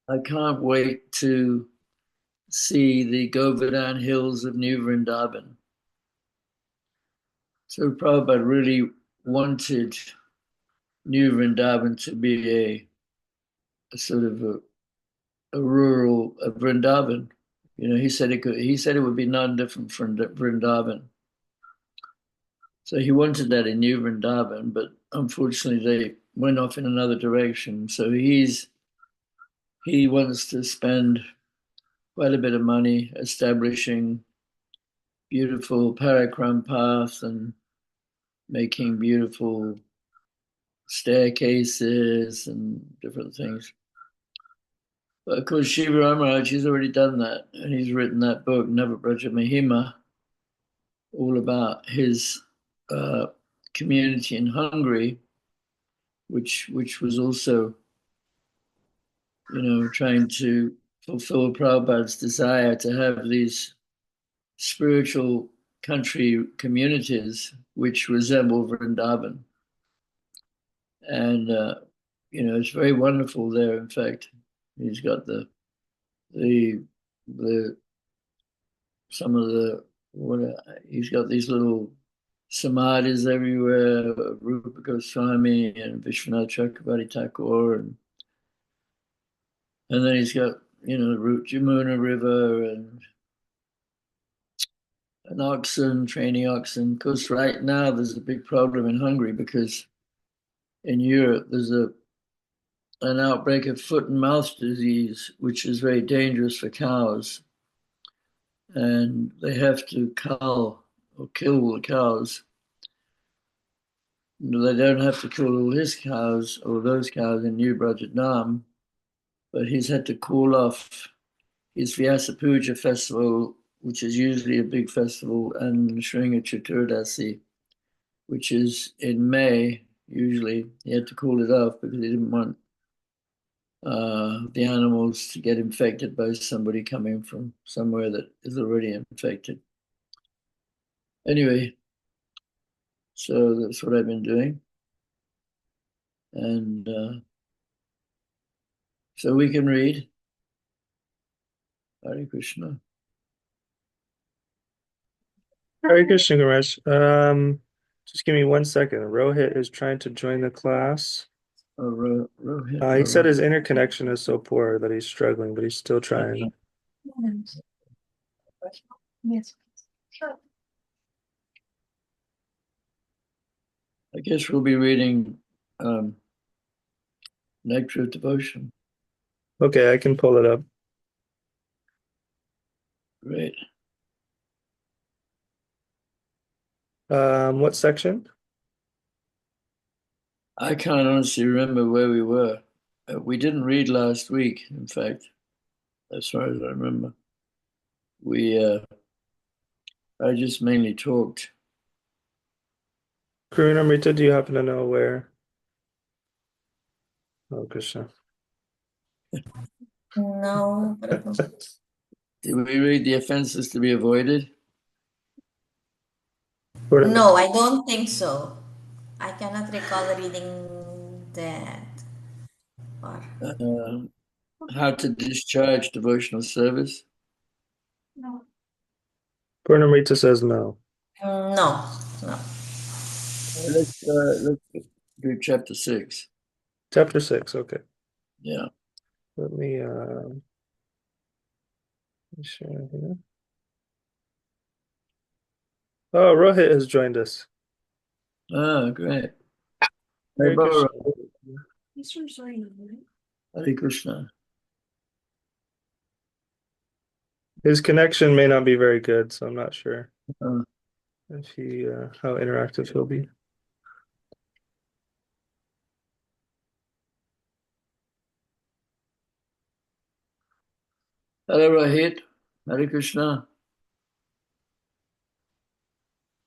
I can't wait to see the Govardhan Hills of New Vrindavan. So Prabhupada really wanted New Vrindavan to be a sort of a rural Vrindavan. You know, he said it could. He said it would be none different from Vrindavan. So he wanted that in New Vrindavan, but unfortunately they went off in another direction. So he wants to spend quite a bit of money establishing beautiful parikram paths and making beautiful staircases and different things. But of course, Shiva Ramaraj, he's already done that, and he's written that book, Navabraja Mahima, all about his uh, community in Hungary, which was also, trying to fulfill Prabhupada's desire to have these spiritual country communities which resemble Vrindavan. And it's very wonderful there. In fact, he's got the the some of the what he's got these little samadhis everywhere, Rupa Goswami and Vishwanath Chakravarti Thakur, and then he's got Root Jamuna River and an oxen, training oxen. Of course, right now there's a big problem in Hungary because in Europe there's an outbreak of foot and mouth disease, which is very dangerous for cows, and they have to cull or kill the cows. They don't have to kill all his cows or those cows in New Brajadam, but he's had to call off his Vyasa Puja festival, which is usually a big festival, and Shringa Chaturdasi, which is in May. Usually, he had to call it off because he didn't want the animals to get infected by somebody coming from somewhere that is already infected. Anyway, so that's what I've been doing. And so we can read Hare Krishna. Hare Krishna, Ganesh. Just give me 1 second. Rohit is trying to join the class. Rohit. He said his interconnection is so poor that he's struggling, but he's still trying. Yes. Sure. I guess we'll be reading Nectar of Devotion. Okay, I can pull it up. Great. What section? I can't honestly remember where we were. We didn't read last week, in fact, as far as I remember. I just mainly talked. Karuna Mrita, do you happen to know where? Oh, Krishna. No, Prabhu. Did we read the offenses to be avoided? No, I don't think so. I cannot recall reading that. Or How to discharge devotional service? no. Purnamrita says no. No, no. Let's do chapter 6. Chapter 6, okay. Yeah. Let me share here. Oh, Rohit has joined us. Ah, great. Hare Krishna. Hare Krishna. His connection may not be very good, so I'm not sure Uh, if how interactive he'll be. Hello, Rohit. Hare Krishna.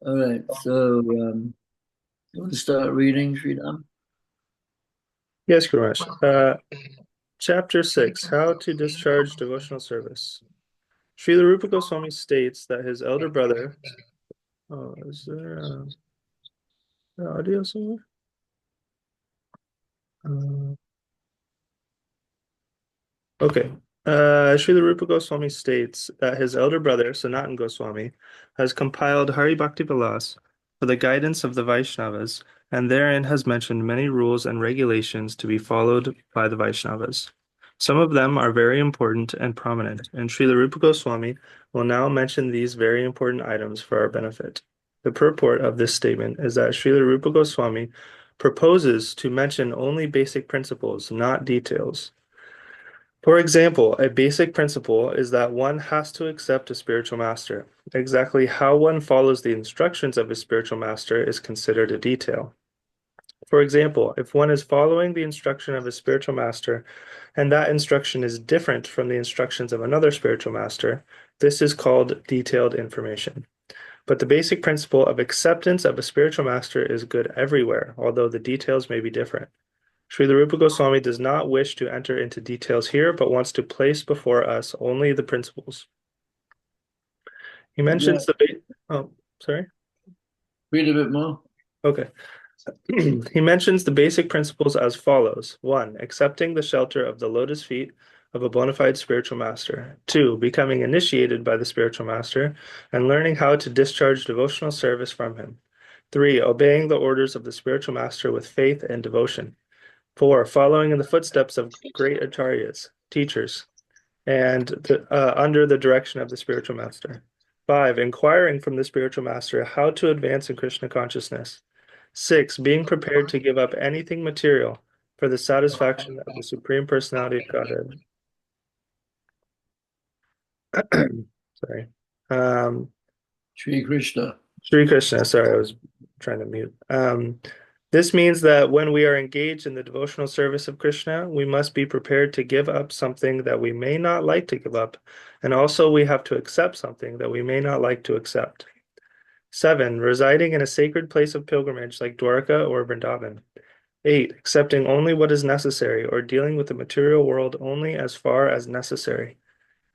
All right. So, you want to start reading, Sridham? Yes, Ganesh. Chapter 6, How to Discharge Devotional Service. Srila Rupa Goswami states that his elder brother, oh, is there audio somewhere? Okay. Srila Rupa Goswami states that his elder brother, Sanatan Goswami, has compiled Hari Bhakti Vilas for the guidance of the Vaishnavas, and therein has mentioned many rules and regulations to be followed by the Vaishnavas. Some of them are very important and prominent, and Srila Rupa Goswami will now mention these very important items for our benefit. The purport of this statement is that Srila Rupa Goswami proposes to mention only basic principles, not details. For example, a basic principle is that one has to accept a spiritual master. Exactly how one follows the instructions of a spiritual master is considered a detail. For example, if one is following the instruction of a spiritual master and that instruction is different from the instructions of another spiritual master, this is called detailed information. But the basic principle of acceptance of a spiritual master is good everywhere, although the details may be different. Srila Rupa Goswami does not wish to enter into details here, but wants to place before us only the principles. He mentions oh, sorry. Read a bit more. Okay. He mentions the basic principles as follows. 1. Accepting the shelter of the lotus feet of a bona fide spiritual master. 2. Becoming initiated by the spiritual master and learning how to discharge devotional service from him. 3. Obeying the orders of the spiritual master with faith and devotion. 4. Following in the footsteps of great acharyas, teachers, and under the direction of the spiritual master. 5. Inquiring from the spiritual master how to advance in Krishna consciousness. 6. Being prepared to give up anything material for the satisfaction of the Supreme Personality of Godhead. Sorry. Sri Krishna. Sri Krishna, sorry, I was trying to mute. This means that when we are engaged in the devotional service of Krishna, we must be prepared to give up something that we may not like to give up, and also we have to accept something that we may not like to accept. 7. Residing in a sacred place of pilgrimage like Dwarka or Vrindavan. 8. Accepting only what is necessary or dealing with the material world only as far as necessary.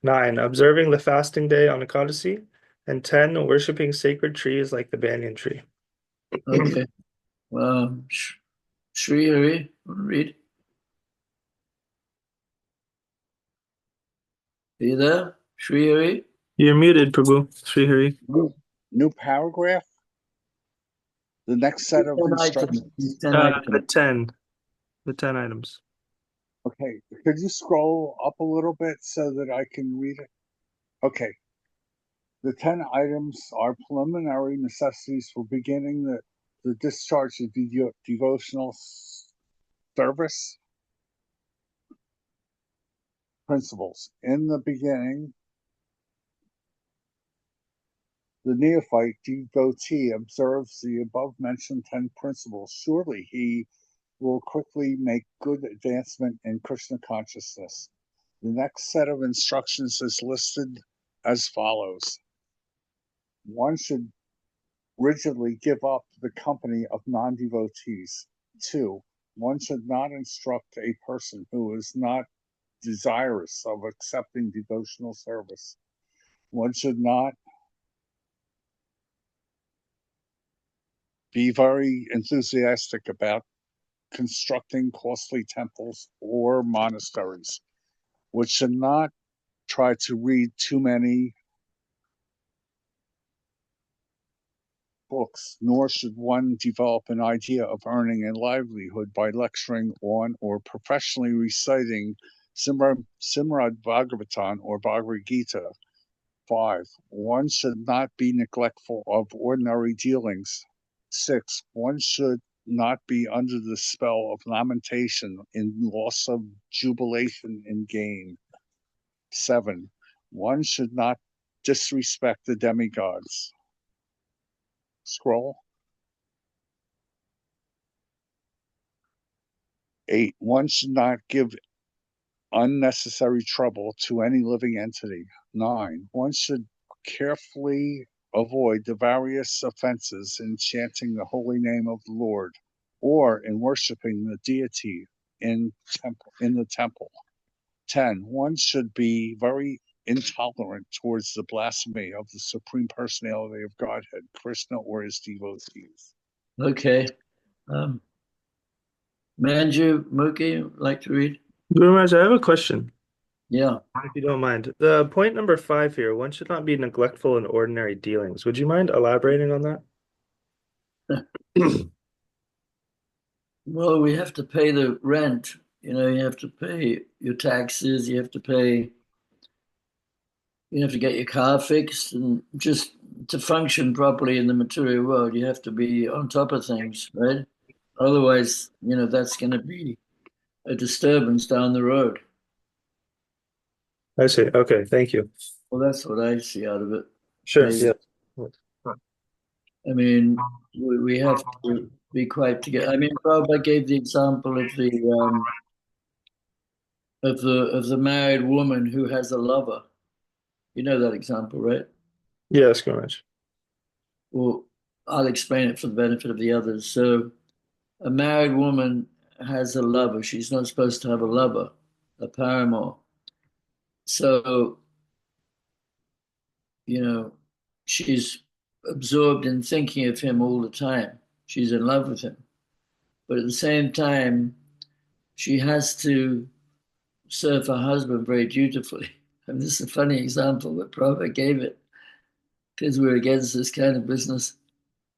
9. Observing the fasting day on Ekadasi. And 10. Worshipping sacred trees like the banyan tree. Okay. Sri Hari, read. Are you there? Sri Hari? You're muted, Prabhu. Sri Hari. New paragraph? The next set of instructions? The 10. The 10 items. Okay. Could you scroll up a little bit so that I can read it? Okay. The 10 items are preliminary necessities for beginning the discharge of devotional service. Principles. In the beginning, the neophyte devotee observes the above-mentioned 10 principles. Surely he will quickly make good advancement in Krishna consciousness. The next set of instructions is listed as follows. One should rigidly give up the company of non-devotees. 2. One should not instruct a person who is not desirous of accepting devotional service. One should not be very enthusiastic about constructing costly temples or monasteries. One should not try to read too many books, nor should one develop an idea of earning a livelihood by lecturing on or professionally reciting Srimad Bhagavatam or Bhagavad Gita. 5. One should not be neglectful of ordinary dealings. 6. One should not be under the spell of lamentation in loss of jubilation in gain. 7. One should not disrespect the demigods. Scroll. 8. One should not give unnecessary trouble to any living entity. 9. One should carefully avoid the various offenses in chanting the holy name of the Lord or in worshiping the deity in the temple. 10. One should be very intolerant towards the blasphemy of the Supreme Personality of Godhead, Krishna or his devotees. Okay. Manju, Mookie, like to read? Guru Maharaj, I have a question. Yeah. if you don't mind. The point number 5 here, one should not be neglectful in ordinary dealings. Would you mind elaborating on that? Well, we have to pay the rent. You have to pay your taxes. You have to get your car fixed, and just to function properly in the material world, you have to be on top of things, right? Otherwise, that's going to be a disturbance down the road. I see. Okay, thank you. Well, that's what I see out of it. Sure, Maybe. yeah. I mean, we have to be quite together. I mean, Prabhupada gave the example of the married woman who has a lover. You know that example, right? Yes, Ganesh. Well, I'll explain it for the benefit of the others. So, a married woman has a lover. She's not supposed to have a lover, a paramour. So, you know, she's absorbed in thinking of him all the time. She's in love with him. But at the same time, she has to serve her husband very dutifully. And this is a funny example, but Prabhupada gave it because we're against this kind of business.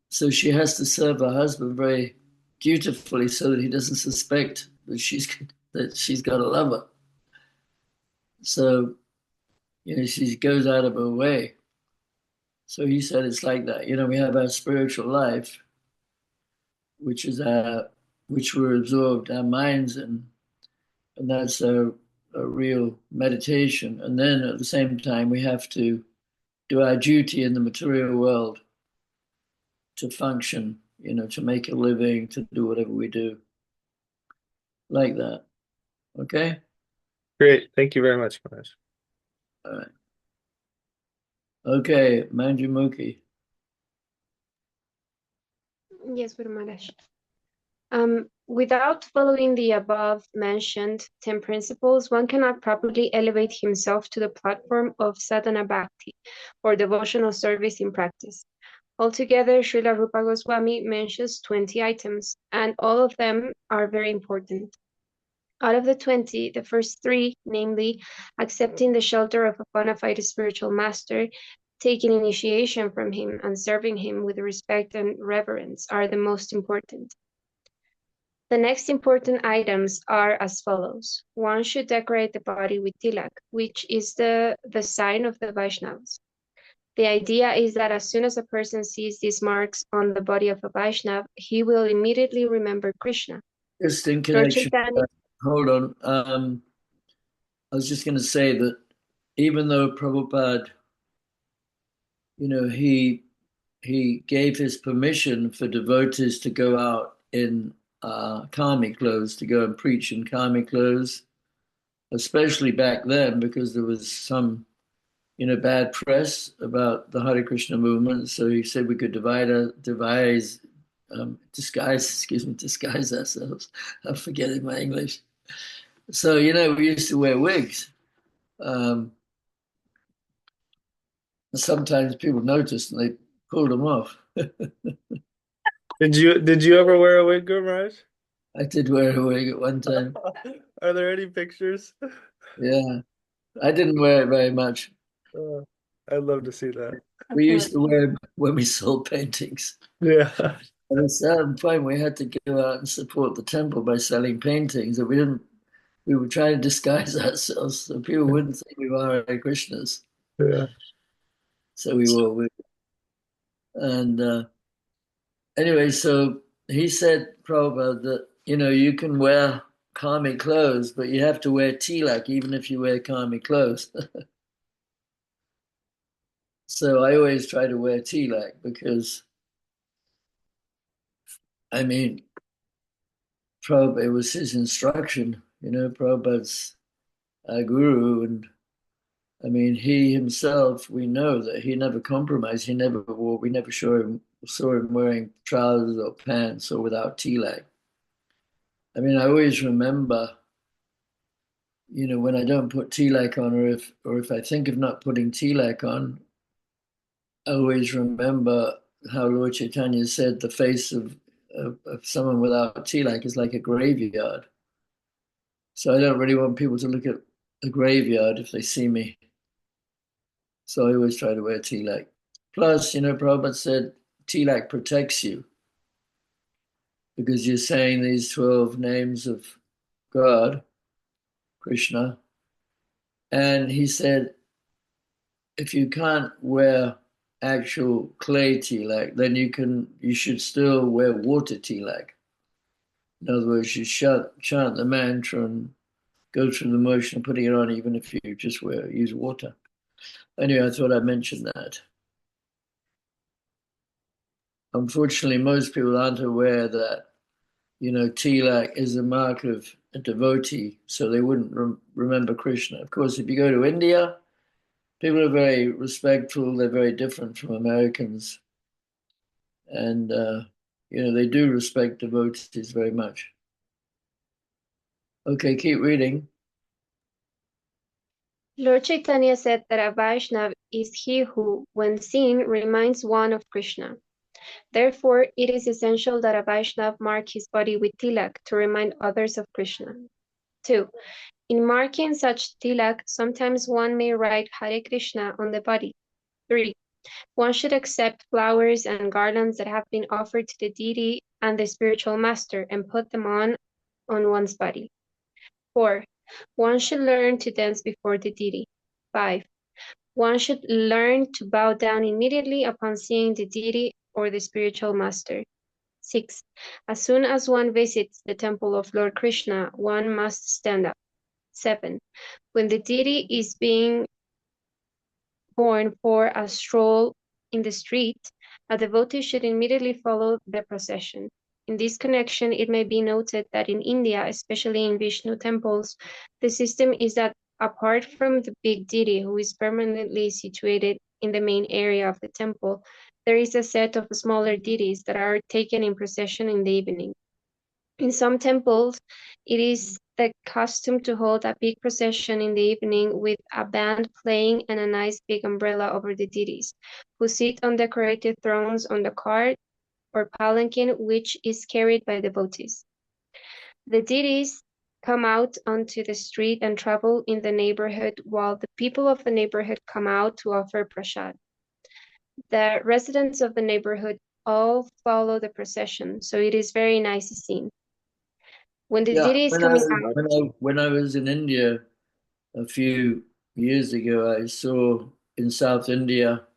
So she has to serve her husband very dutifully so that he doesn't suspect that she's got a lover. So, she goes out of her way. So he said it's like that. We have our spiritual life, which we're absorbed our minds in, and that's a real meditation. And then at the same time, we have to do our duty in the material world to function, to make a living, to do whatever we do, like that. Okay? Great. Thank you very much, Ganesh. All right. Okay, Manjumuki. Yes, Guru Maharaj. Without following the above mentioned 10 principles, one cannot properly elevate himself to the platform of sadhana bhakti, or devotional service in practice. Altogether, Srila Rupa Goswami mentions 20 items, and all of them are very important. Out of the 20, the first 3, namely accepting the shelter of a bona fide spiritual master, taking initiation from him, and serving him with respect and reverence, are the most important. The next important items are as follows. One should decorate the body with tilak, which is the sign of the Vaishnavas. The idea is that as soon as a person sees these marks on the body of a Vaishnav, he will immediately remember Krishna. Just in Lord connection, Chaitanya, hold on. I was just going to say that even though Prabhupada, he gave his permission for devotees to go out in karmic clothes, to go and preach in karmic clothes, especially back then because there was some, bad press about the Hare Krishna movement. So he said we could disguise ourselves. I'm forgetting my English. So, we used to wear wigs. Sometimes people noticed and they pulled them off. Did you ever wear a wig, Guru Maharaj? I did wear a wig at one time. Are there any pictures? Yeah, I didn't wear it very much. I'd love to see that. We used to wear it when we sold paintings. Yeah. At a certain point, we had to go out and support the temple by selling paintings. And we were trying to disguise ourselves so people wouldn't think we were Hare Krishnas. Yeah. So we wore wigs. And anyway, so he said, Prabhupada, that, you can wear karmic clothes, but you have to wear tilak even if you wear karmic clothes. So I always try to wear tilak because, I mean, Prabhupada, it was his instruction, Prabhupada's our guru. And I mean, he himself, we know that he never compromised. We never saw him wearing trousers or pants or without tilak. I mean, I always remember, when I don't put tilak on, or if I think of not putting tilak on, I always remember how Lord Chaitanya said the face of someone without tilak is like a graveyard. So I don't really want people to look at a graveyard if they see me. So I always try to wear tilak. Plus, Prabhupada said tilak protects you because you're saying these 12 names of God, Krishna. And he said, if you can't wear actual clay tilak, then you should still wear water tilak. In other words, you chant the mantra and go through the motion of putting it on, even if you just use water. Anyway, I thought I'd mention that. Unfortunately, most people aren't aware that, tilak is a mark of a devotee, so they wouldn't remember Krishna. Of course, if you go to India, people are very respectful. They're very different from Americans. And, they do respect devotees very much. Okay, keep reading. Lord Chaitanya said that a Vaishnav is he who, when seen, reminds one of Krishna. Therefore, it is essential that a Vaishnav mark his body with tilak to remind others of Krishna. 2. In marking such tilak, sometimes one may write Hare Krishna on the body. 3. One should accept flowers and garlands that have been offered to the deity and the spiritual master and put them on one's body. 4. One should learn to dance before the deity. 5. One should learn to bow down immediately upon seeing the deity or the spiritual master. 6. As soon as one visits the temple of Lord Krishna, one must stand up. 7. When the deity is being born for a stroll in the street, a devotee should immediately follow the procession. In this connection, it may be noted that in India, especially in Vishnu temples, the system is that apart from the big deity who is permanently situated in the main area of the temple, there is a set of smaller deities that are taken in procession in the evening. In some temples, it is the custom to hold a big procession in the evening with a band playing and a nice big umbrella over the deities, who sit on decorated thrones on the cart or palanquin, which is carried by devotees. The deities come out onto the street and travel in the neighborhood while the people of the neighborhood come out to offer prasad. The residents of the neighborhood all follow the procession, so it is very nice scene. When the deity is coming out, when I was in India a few years ago, I saw in South India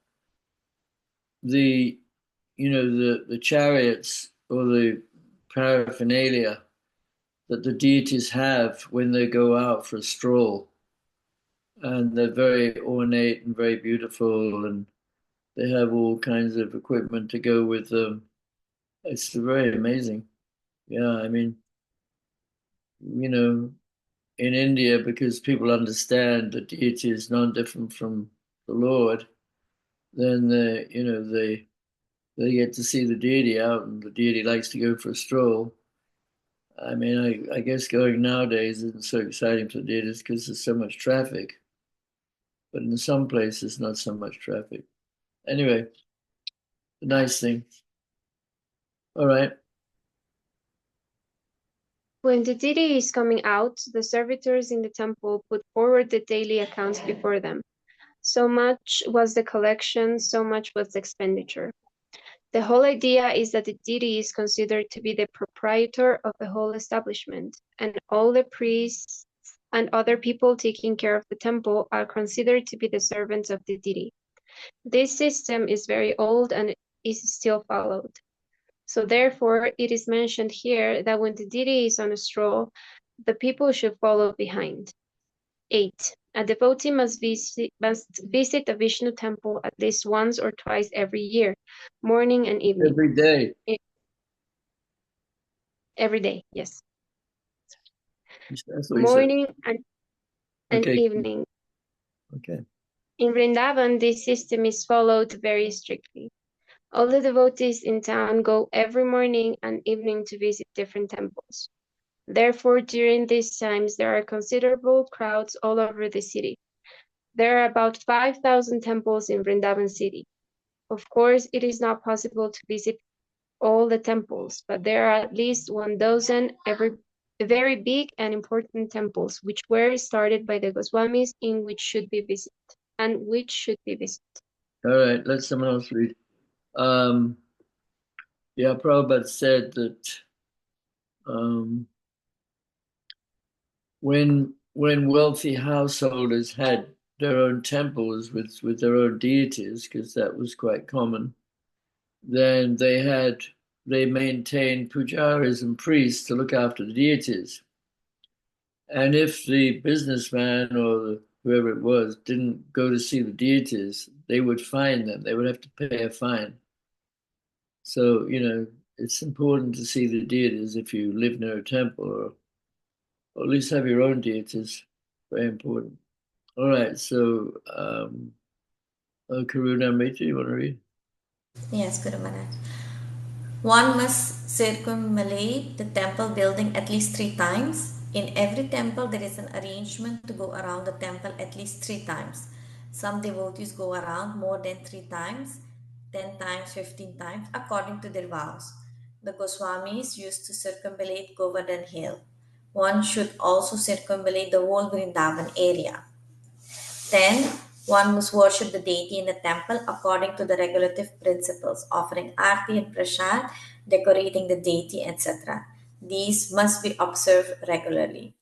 the chariots or the paraphernalia that the deities have when they go out for a stroll, and they're very ornate and very beautiful, and they have all kinds of equipment to go with them. It's very amazing. Yeah, I mean, in India, because people understand that deity is not different from the Lord, then they get to see the deity out, and the deity likes to go for a stroll. I mean, I guess going nowadays isn't so exciting for the deities because there's so much traffic. But in some places, not so much traffic. Anyway, the nice thing. All right. when the deity is coming out, the servitors in the temple put forward the daily accounts before them. So much was the collection, so much was the expenditure. The whole idea is that the deity is considered to be the proprietor of the whole establishment, and all the priests and other people taking care of the temple are considered to be the servants of the deity. This system is very old and is still followed. So therefore, it is mentioned here that when the deity is on a stroll, the people should follow behind. 8. A devotee must visit a Vishnu temple at least once or twice every year, morning and evening. Every day. Every day, yes. That's what he said. Morning and Okay. evening. Okay. In Vrindavan, this system is followed very strictly. All the devotees in town go every morning and evening to visit different temples. Therefore, during these times, there are considerable crowds all over the city. There are about 5,000 temples in Vrindavan city. Of course, it is not possible to visit all the temples, but there are at least 1,000 every very big and important temples, which were started by the Goswamis, which should be visited. All right, let someone else read. Yeah, Prabhupada said that when wealthy householders had their own temples with their own deities, because that was quite common, then they maintained pujaris and priests to look after the deities. And if the businessman or whoever it was didn't go to see the deities, they would fine them. They would have to pay a fine. So, it's important to see the deities if you live near a temple, or at least have your own deities. Very important. All right, so Karuna Mitra, you want to read? Yes, Guru Maharaj. One must circumambulate the temple building at least 3 times. In every temple, there is an arrangement to go around the temple at least 3 times. Some devotees go around more than 3 times, 10 times, 15 times, according to their vows. The Goswamis used to circumambulate Govardhan Hill. One should also circumambulate the whole Vrindavan area. Then, one must worship the deity in the temple according to the regulative principles, offering arti and prasad, decorating the deity, etc. These must be observed regularly.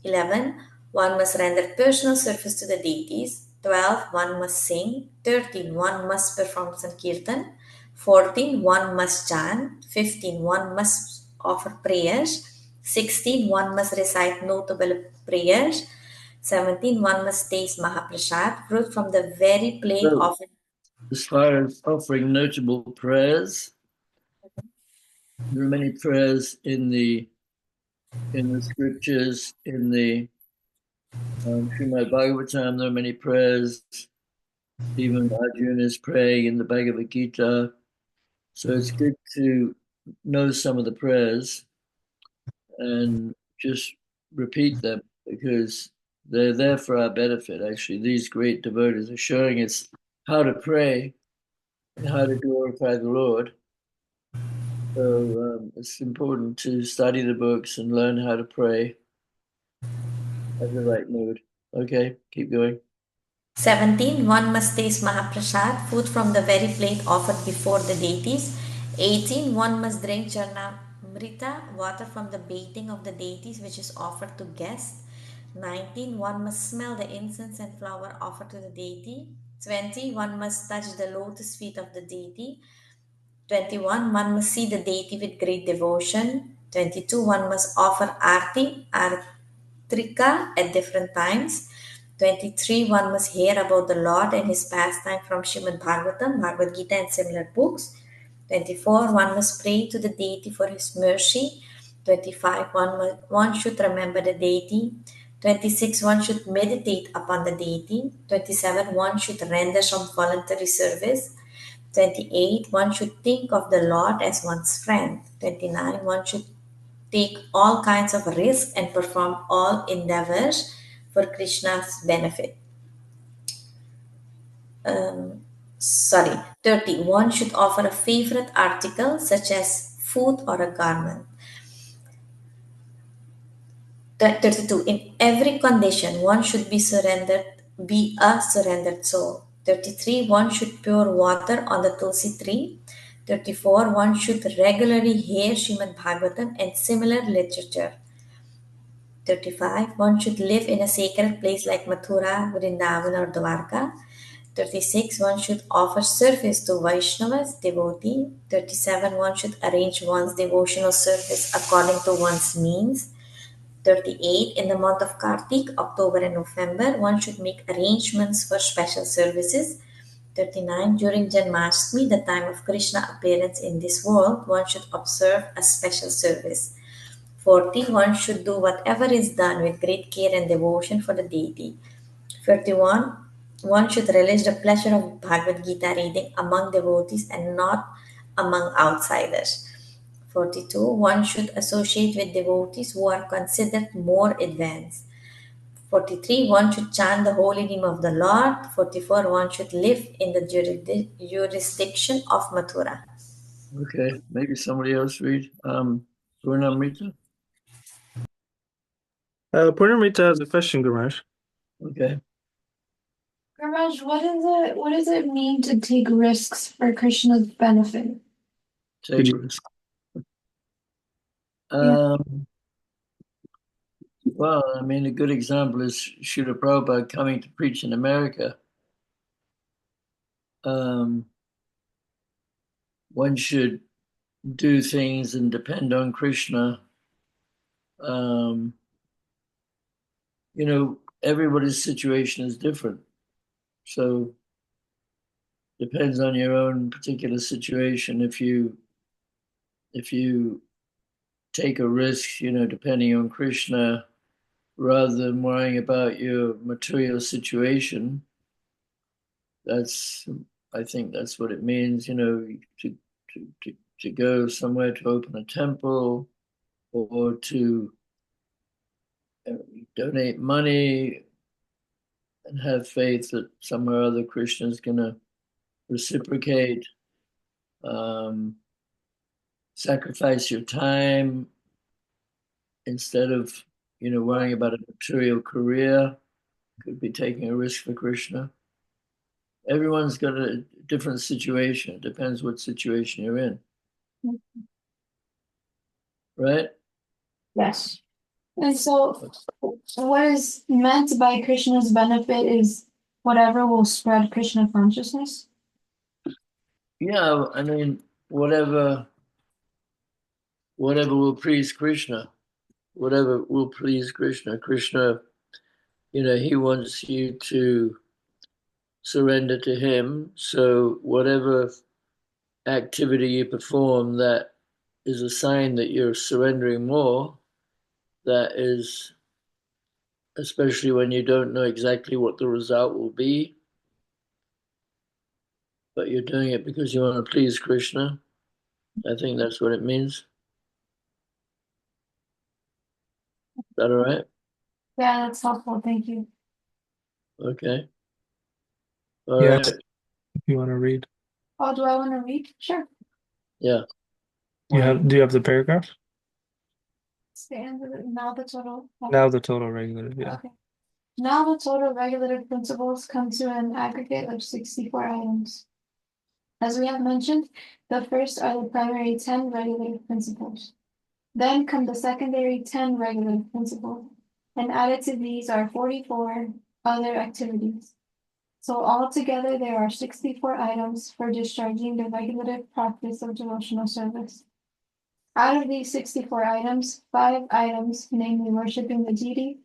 11. One must render personal service to the deities. 12. One must sing. 13. One must perform Sankirtan. 14. One must chant. 15. One must offer prayers. 16. One must recite notable prayers. 17. One must taste Mahaprasad, fruit from the very plate So, offered. as far as offering notable prayers, there are many prayers in the scriptures, in the Srimad Bhagavatam. There are many prayers. Even Arjuna is praying in the Bhagavad Gita. So it's good to know some of the prayers and just repeat them, because they're there for our benefit. Actually, these great devotees are showing us how to pray and how to glorify the Lord. So it's important to study the books and learn how to pray at the right mood. Okay, keep going. 17. One must taste Mahaprasad, food from the very plate offered before the deities. 18. One must drink Charnamrita, water from the bathing of the deities which is offered to guests. 19. One must smell the incense and flower offered to the deity. 20. One must touch the lotus feet of the deity. 21. One must see the deity with great devotion. 22. One must offer arti, artrika at different times. 23. One must hear about the Lord and his pastime from Srimad Bhagavatam, Bhagavad Gita, and similar books. 24. One must pray to the deity for his mercy. 25. One should remember the deity. 26. One should meditate upon the deity. 27. One should render some voluntary service. 28. One should think of the Lord as one's friend. 29. One should take all kinds of risks and perform all endeavors for Krishna's benefit. 30. One should offer a favorite article such as food or a garment. 32. In every condition, one should be a surrendered soul. 33. One should pour water on the Tulsi tree. 34. One should regularly hear Srimad Bhagavatam and similar literature. 35. One should live in a sacred place like Mathura, Vrindavan, or Dwarka. 36. One should offer service to Vaishnavas, devotee. 37. One should arrange one's devotional service according to one's means. 38. In the month of Kartik, October and November, one should make arrangements for special services. 39. During Janmashtami, the time of Krishna appearance in this world, one should observe a special service. 40. One should do whatever is done with great care and devotion for the deity. 41. One should relish the pleasure of Bhagavad Gita reading among devotees and not among outsiders. 42. One should associate with devotees who are considered more advanced. 43. One should chant the holy name of the Lord. 44. One should live in the jurisdiction of Mathura. Okay, maybe somebody else read. Purnamrita. Purnamita has a question, Ganesh. Okay. Garaj, what does it mean to take risks for Krishna's benefit? Take you- risk. Yeah. Well, I mean, a good example is Srila Prabhupada coming to preach in America. One should do things and depend on Krishna. You know, everybody's situation is different. So depends on your own particular situation. If you take a risk, you know, depending on Krishna, rather than worrying about your material situation, I think that's what it means, you know, to go somewhere to open a temple or to donate money and have faith that somewhere or other Krishna is going to reciprocate. Sacrifice your time instead of, you know, worrying about a material career. Could be taking a risk for Krishna. Everyone's got a different situation. It depends what situation you're in. Right? Yes. And so what is meant by Krishna's benefit is whatever will spread Krishna consciousness? Yeah, I mean, whatever will please Krishna. Whatever will please Krishna. Krishna, you know, he wants you to surrender to him. So whatever activity you perform that is a sign that you're surrendering more, that is, especially when you don't know exactly what the result will be, but you're doing it because you want to please Krishna. I think that's what it means. Is that all right? Yeah, that's helpful. Thank you. Okay. All Yeah, right. if you want to read. Oh, do I want to read? Sure. Yeah. Do you have the paragraph? Stand now the total. Now the total regulated, yeah. Okay. Now the total regulated principles come to an aggregate of 64 items. As we have mentioned, the first are the primary 10 regulative principles. Then come the secondary 10 regulative principles, and added to these are 44 other activities. So altogether there are 64 items for discharging the regulative practice of devotional service. Out of these 64 items, 5 items, namely worshiping the deity,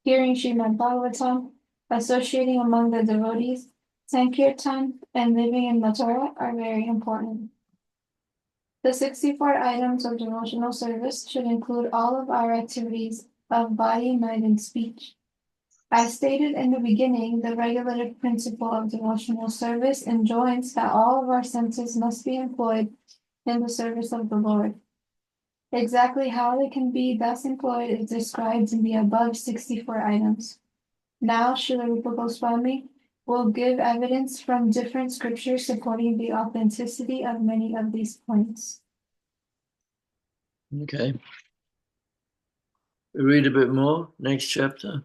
hearing Srimad Bhagavatam, associating among the devotees, Sankirtan, and living in Mathura are very important. The 64 items of devotional service should include all of our activities of body, mind, and speech. As stated in the beginning, the regulative principle of devotional service enjoins that all of our senses must be employed in the service of the Lord. Exactly how they can be thus employed is described in the above 64 items. Now, Srila Rupa Goswami will give evidence from different scriptures supporting the authenticity of many of these points. Okay. We read a bit more. Next chapter.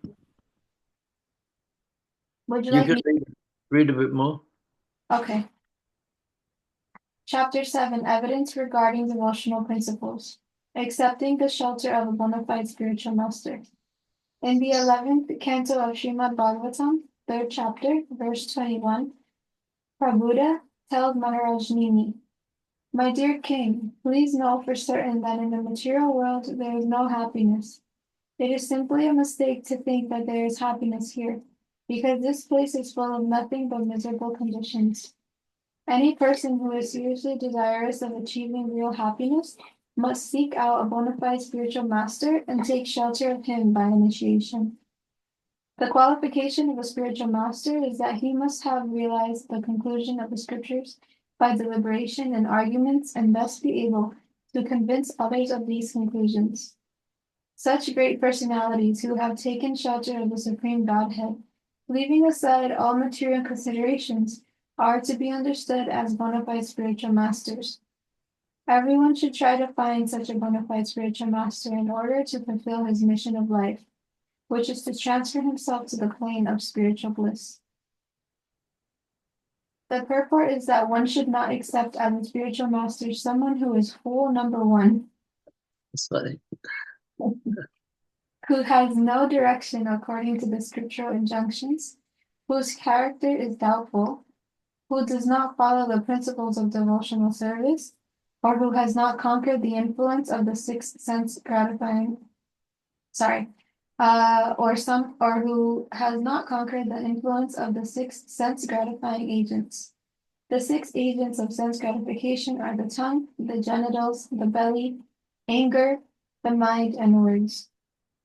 Would you You like could me? read a bit more. Okay. Chapter 7, Evidence Regarding Devotional Principles. Accepting the shelter of a bona fide spiritual master. In the 11th canto of Srimad Bhagavatam, 3rd chapter, verse 21, Prabhupada tells Maharaj Nini, "My dear king, please know for certain that in the material world there is no happiness. It is simply a mistake to think that there is happiness here, because this place is full of nothing but miserable conditions. Any person who is seriously desirous of achieving real happiness must seek out a bona fide spiritual master and take shelter of him by initiation. The qualification of a spiritual master is that he must have realized the conclusion of the scriptures by deliberation and arguments and thus be able to convince others of these conclusions. Such great personalities who have taken shelter of the Supreme Godhead, leaving aside all material considerations, are to be understood as bona fide spiritual masters. Everyone should try to find such a bona fide spiritual master in order to fulfill his mission of life. which is to transfer himself to the plane of spiritual bliss. The purport is that one should not accept as a spiritual master someone who is fool number one, It's funny. who has no direction according to the scriptural injunctions, whose character is doubtful, who does not follow the principles of devotional service, or who has not conquered the influence of the sixth sense gratifying, or who has not conquered the influence of the sixth sense gratifying agents. The six agents of sense gratification are the tongue, the genitals, the belly, anger, the mind, and words.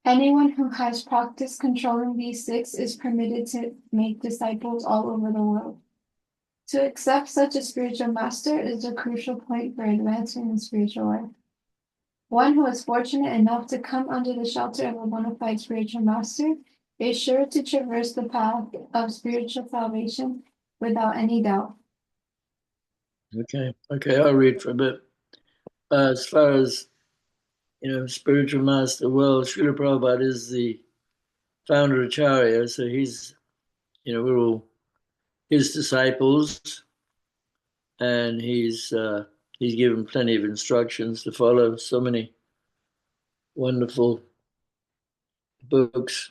Anyone who has practiced controlling these six is permitted to make disciples all over the world. To accept such a spiritual master is a crucial point for advancing in spiritual life. One who is fortunate enough to come under the shelter of a bona fide spiritual master is sure to traverse the path of spiritual salvation without any doubt. Okay, I'll read for a bit. As far as, spiritual master, well, Srila Prabhupada is the founder of Acharya, so he's, we're all his disciples, and he's given plenty of instructions to follow, so many wonderful books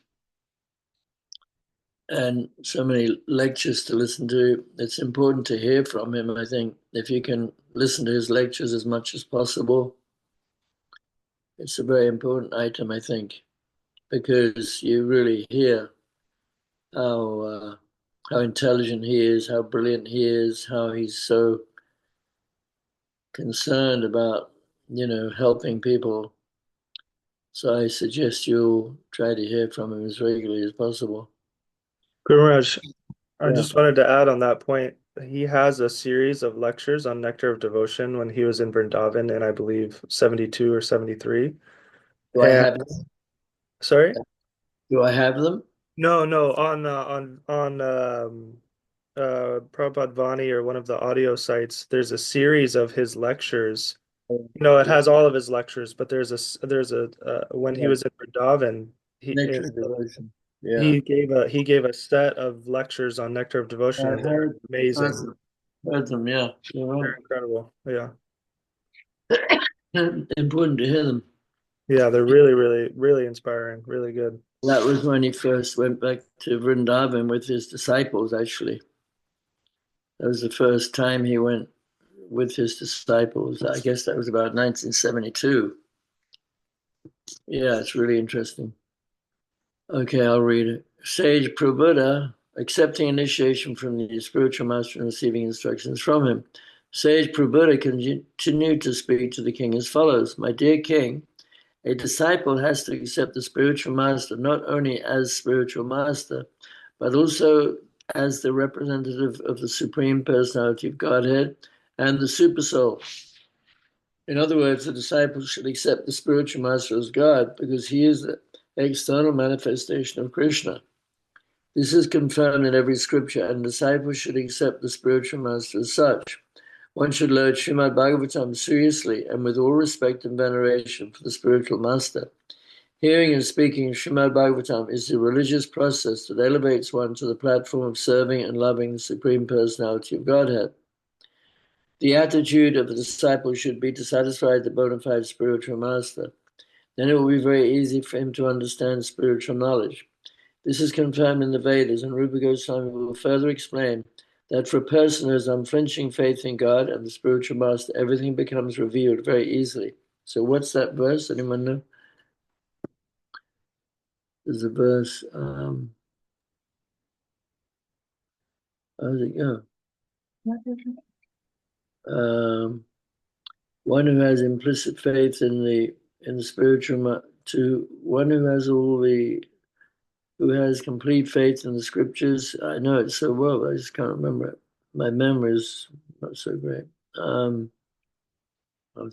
and so many lectures to listen to. It's important to hear from him. I think if you can listen to his lectures as much as possible, it's a very important item, I think, because you really hear how intelligent he is, how brilliant he is, how he's so concerned about, helping people. So I suggest you try to hear from him as regularly as possible. Gururaj, I Yeah. just wanted to add on that point. He has a series of lectures on Nectar of Devotion when he was in Vrindavan in, I believe, 72 or 73. Do I have them? Sorry? Do I have them? No, Prabhupada Vani or one of the audio sites, there's a series of his lectures. It has all of his lectures, but there's a when he was in Vrindavan, Nectar of Devotion. Yeah. he gave a set of lectures on Nectar of Devotion. I've heard Amazing. heard them, yeah. They're incredible. Yeah. Important to hear them. Yeah, they're really, really, really inspiring. Really good. That was when he first went back to Vrindavan with his disciples, actually. That was the first time he went with his disciples. I guess that was about 1972. Yeah, it's really interesting. Okay, I'll read it. Sage Prabhupada, accepting initiation from the spiritual master and receiving instructions from him. Sage Prabhupada continued to speak to the king as follows. My dear king, a disciple has to accept the spiritual master not only as spiritual master, but also as the representative of the Supreme Personality of Godhead and the Supersoul. In other words, the disciple should accept the spiritual master as God because he is the external manifestation of Krishna. This is confirmed in every scripture, and disciples should accept the spiritual master as such. One should learn Srimad Bhagavatam seriously and with all respect and veneration for the spiritual master. Hearing and speaking Srimad Bhagavatam is the religious process that elevates one to the platform of serving and loving the Supreme Personality of Godhead. The attitude of the disciple should be to satisfy the bona fide spiritual master. Then it will be very easy for him to understand spiritual knowledge. This is confirmed in the Vedas, and Rupa Goswami will further explain that for a person who has unflinching faith in God and the spiritual master, everything becomes revealed very easily. So what's that verse? Anyone know? There's a verse, how does it go? One who has implicit faith in the spiritual, to one who has who has complete faith in the scriptures. I know it so well, but I just can't remember it. My memory is not so great. How's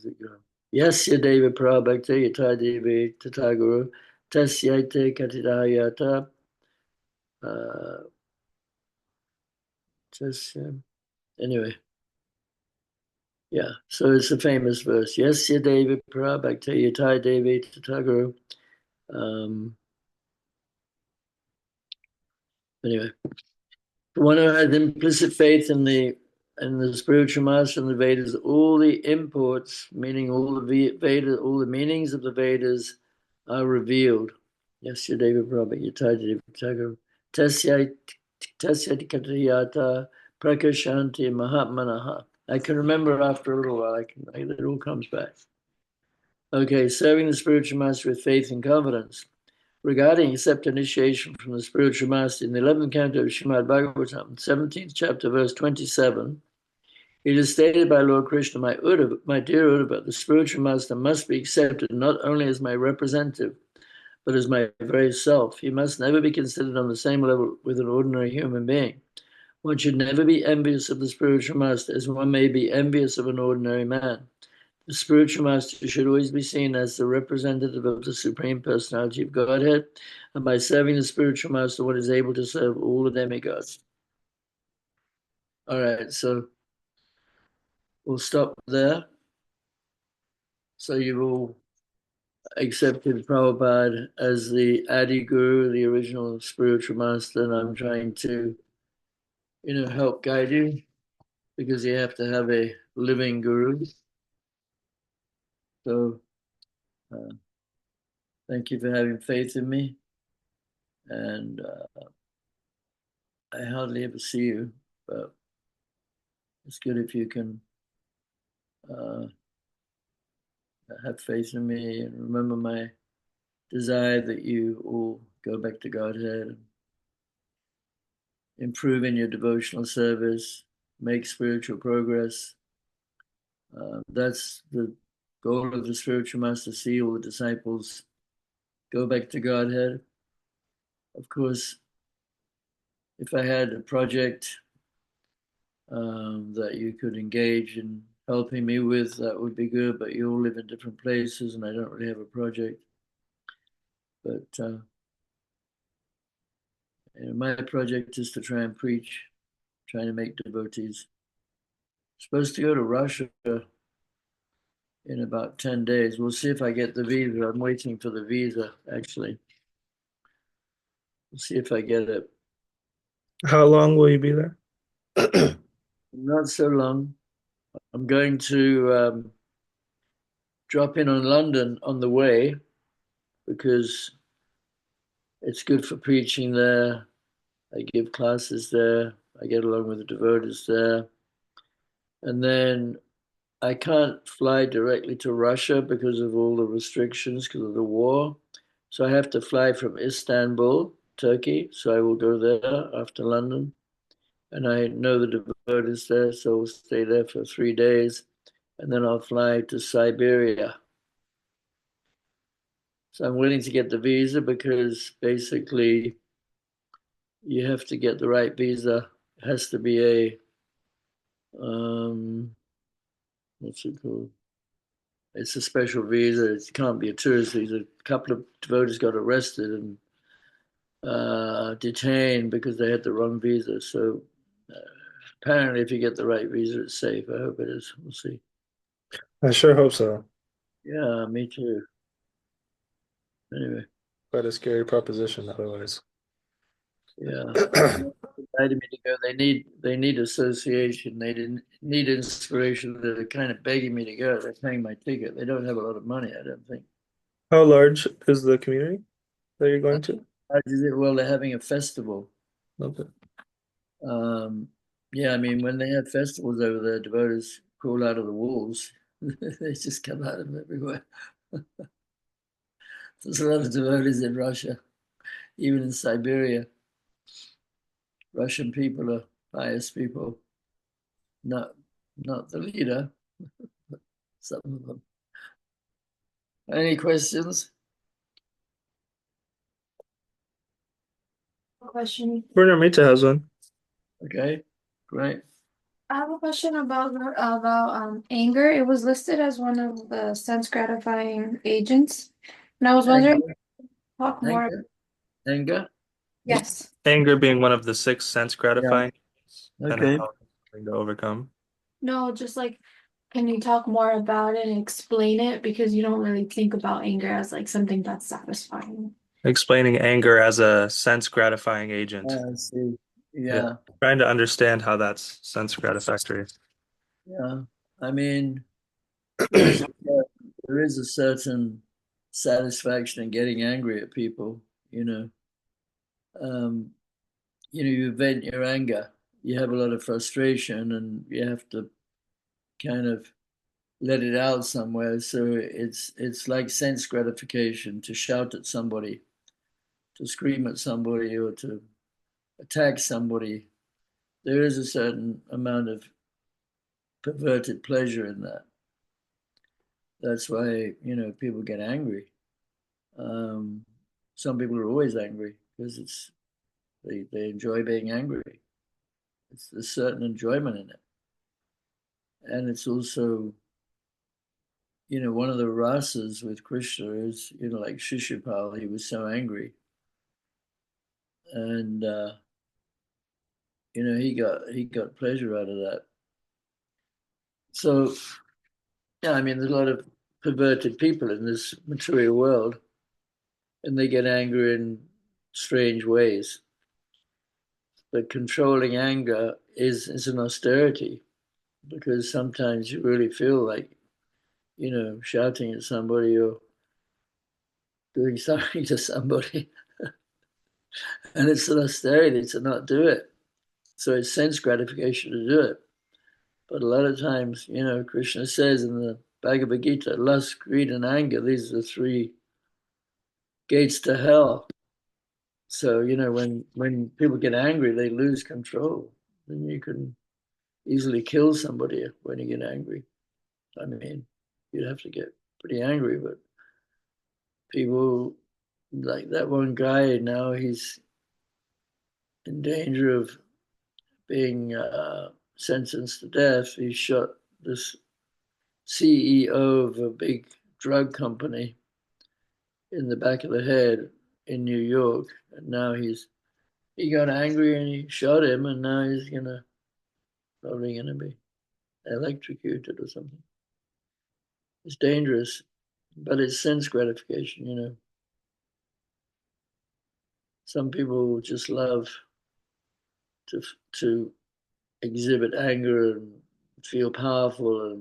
it go? Yasya deva prabhakta yata devi tataguru tasyaite katidayata anyway. Yeah, so it's a famous verse. Yasya deva prabhakta yata devi tataguru Anyway, one who has implicit faith in the spiritual master and the Vedas, all the imports, meaning all the Vedas, all the meanings of the Vedas are revealed. Yes, Yadeva Prabhu, Yataji Thakur, Tasya Katayata, Prakashanti, Mahatmanaha. I can remember after a little while, it all comes back. Okay, serving the spiritual master with faith and confidence. Regarding accept initiation from the spiritual master in the 11th canto of Srimad Bhagavatam, 17th chapter, verse 27, it is stated by Lord Krishna, my dear Uddhava, the spiritual master must be accepted not only as my representative, but as my very self. He must never be considered on the same level with an ordinary human being. One should never be envious of the spiritual master as one may be envious of an ordinary man. The spiritual master should always be seen as the representative of the Supreme Personality of Godhead, and by serving the spiritual master, one is able to serve all the demigods. All right, so we'll stop there. So you've all accepted Prabhupada as the Adi Guru, the original spiritual master, and I'm trying to, help guide you because you have to have a living guru. So thank you for having faith in me. And I hardly ever see you, but it's good if you can have faith in me and remember my desire that you all go back to Godhead and improve in your devotional service, make spiritual progress. That's the goal of the spiritual master, see all the disciples go back to Godhead. Of course, if I had a project that you could engage in helping me with, that would be good, but you all live in different places and I don't really have a project. But my project is to try and preach, trying to make devotees. I'm supposed to go to Russia in about 10 days. We'll see if I get the visa. I'm waiting for the visa, actually. We'll see if I get it. How long will you be there? Not so long. I'm going to drop in on London on the way because it's good for preaching there. I give classes there. I get along with the devotees there. And then I can't fly directly to Russia because of all the restrictions, because of the war. So I have to fly from Istanbul, Turkey. So I will go there after London. And I know the devotees there, so we'll stay there for 3 days. And then I'll fly to Siberia. So I'm willing to get the visa because basically you have to get the right visa. It has to be a, what's it called? It's a special visa. It can't be a tourist visa. A couple of devotees got arrested and detained because they had the wrong visa. So apparently if you get the right visa, it's safe. I hope it is. We'll see. I sure hope so. Yeah, me too. Anyway. Quite a scary proposition otherwise. Yeah. Invited me to go. They need association. They didn't need inspiration. They're kind of begging me to go. They're paying my ticket. They don't have a lot of money, I don't think. How large is the community that you're going to? Well, they're having a festival. Okay. Yeah, I mean, when they have festivals over there, devotees crawl out of the walls. They just come out of everywhere. There's a lot of devotees in Russia, even in Siberia. Russian people are pious people, not the leader, but some of them. Any questions? Question. Bruno Mita has one. Okay, great. I have a question about anger. It was listed as one of the sense gratifying agents, and I was wondering, talk more. Anger? Yes. Anger being one of the 6 sense gratifying. Okay. And how it's to overcome. No, just like, can you talk more about it and explain it? Because you don't really think about anger as like something that's satisfying. Explaining anger as a sense gratifying agent. I see. Yeah. Yeah, Trying to understand how that's sense gratifactory. yeah. I mean, there is there is a certain satisfaction in getting angry at people. You know, um, you vent your anger. You have a lot of frustration, and you have to kind of let it out somewhere. So it's like sense gratification to shout at somebody, to scream at somebody, or to attack somebody. There is a certain amount of perverted pleasure in that. That's why people get angry. Um, some people are always angry because they enjoy being angry. It's a certain enjoyment in it, and it's also one of the rasas with Krishna is like Shishupal. He was so angry, and he got pleasure out of that. So yeah, I mean, there's a lot of perverted people in this material world, and they get angry in strange ways. But controlling anger is an austerity, because sometimes you really feel like shouting at somebody or doing something to somebody, and it's an austerity to not do it. So it's sense gratification to do it. But a lot of times, Krishna says in the Bhagavad Gita, lust, greed, and anger, these are the three gates to hell. So, when people get angry, they lose control. And you can easily kill somebody when you get angry. I mean, you'd have to get pretty angry, but people like that one guy now, he's in danger of being sentenced to death. He shot this CEO of a big drug company in the back of the head in New York, and now he got angry and he shot him, and now he's probably gonna be electrocuted or something. It's dangerous, but it's sense gratification. Some people just love to exhibit anger and feel powerful,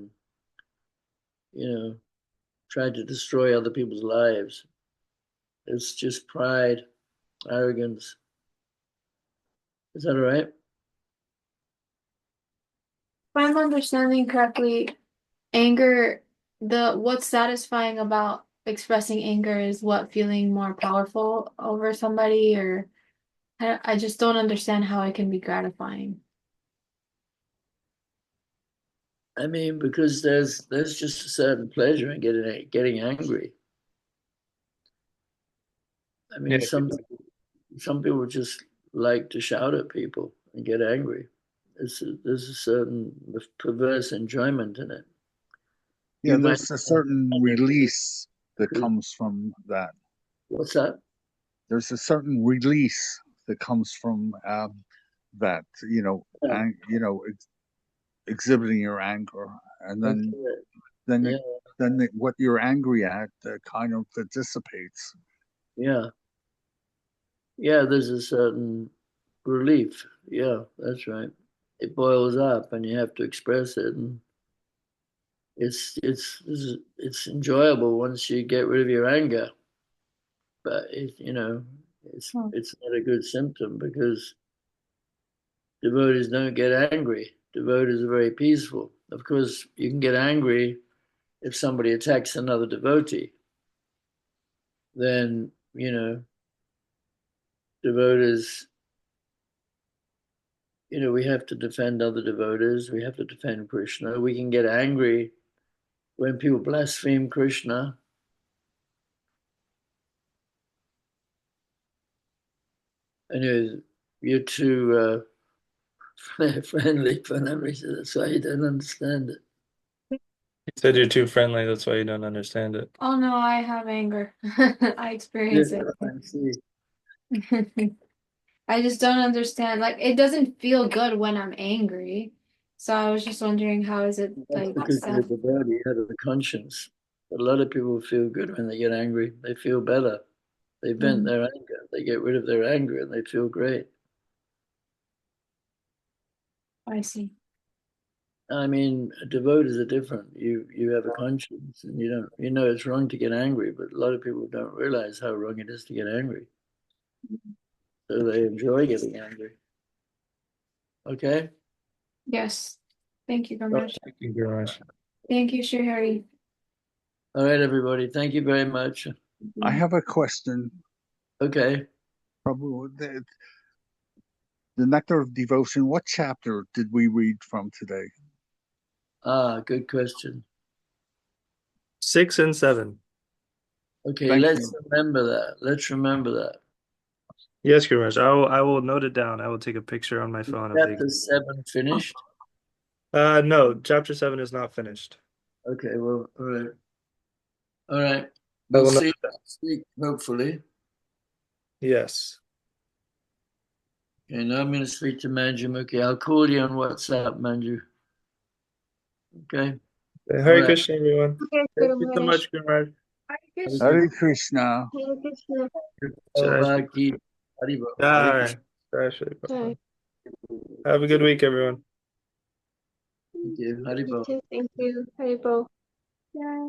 and try to destroy other people's lives. It's just pride, arrogance. Is that all right? If I'm understanding correctly, anger, what's satisfying about expressing anger is what, feeling more powerful over somebody, or I just don't understand how it can be gratifying. I mean, because there's just a certain pleasure in getting angry. I mean, Yeah. some people just like to shout at people and get angry. There's a certain perverse enjoyment in it. Yeah, You might. there's a certain release that comes from that. What's that? There's a certain release that comes from that. Exhibiting your anger, and then Yeah, what you're angry at kind of dissipates. yeah, yeah. There's a certain relief. Yeah, that's right. It boils up, and you have to express it, and it's enjoyable once you get rid of your anger. But it's not a good symptom, because devotees don't get angry. Devotees are very peaceful. Of course, you can get angry if somebody attacks another devotee. Then devotees. We have to defend other devotees. We have to defend Krishna. We can get angry when people blaspheme Krishna. Anyway, you're too friendly for some reason. That's why you don't understand it. You said you're too friendly, that's why you don't understand it. Oh no, I have anger. I experience Yeah, it. I see. I just don't understand. Like, it doesn't feel good when I'm angry. So I was just wondering, how is it That's like because you're a devotee, you have a conscience. But a lot of people feel good when they get angry. They feel better. They vent their anger. They get rid of their anger and they feel great. I see. I mean, devotees are different. You have a conscience, and you know it's wrong to get angry, but a lot of people don't realize how wrong it is to get angry. So they enjoy getting angry. Okay? Yes. Thank you very much. Thank you very much. Thank you, Sri Hari. All right, everybody. Thank you very much. I have a question. Okay. Prabhu, the Nectar of Devotion, what chapter did we read from today? Good question. 6 and 7. Okay, Thank let's you. remember that. Let's remember that. Yes, Guru Maharaj. I will note it down. I will take a picture on my phone of the. Chapter 7 finished. No, chapter 7 is not finished. Okay, well, all right. All right. I We'll will see note you next week, hopefully. Yes. Okay, now I'm going to speak to Manju Mukhi. I'll call you on WhatsApp, Manju. Okay. Hare All right. Krishna, everyone. Okay, Thank Guru you so Maharaj. much, Guru Maharaj. Hare Krishna. Hare Krishna. Oh, Bhakti. Haribo. All Hare right. Krishna. Bye. Have a good week, everyone. Thank you. You Haribo. too. Thank you. Haribo. Bye.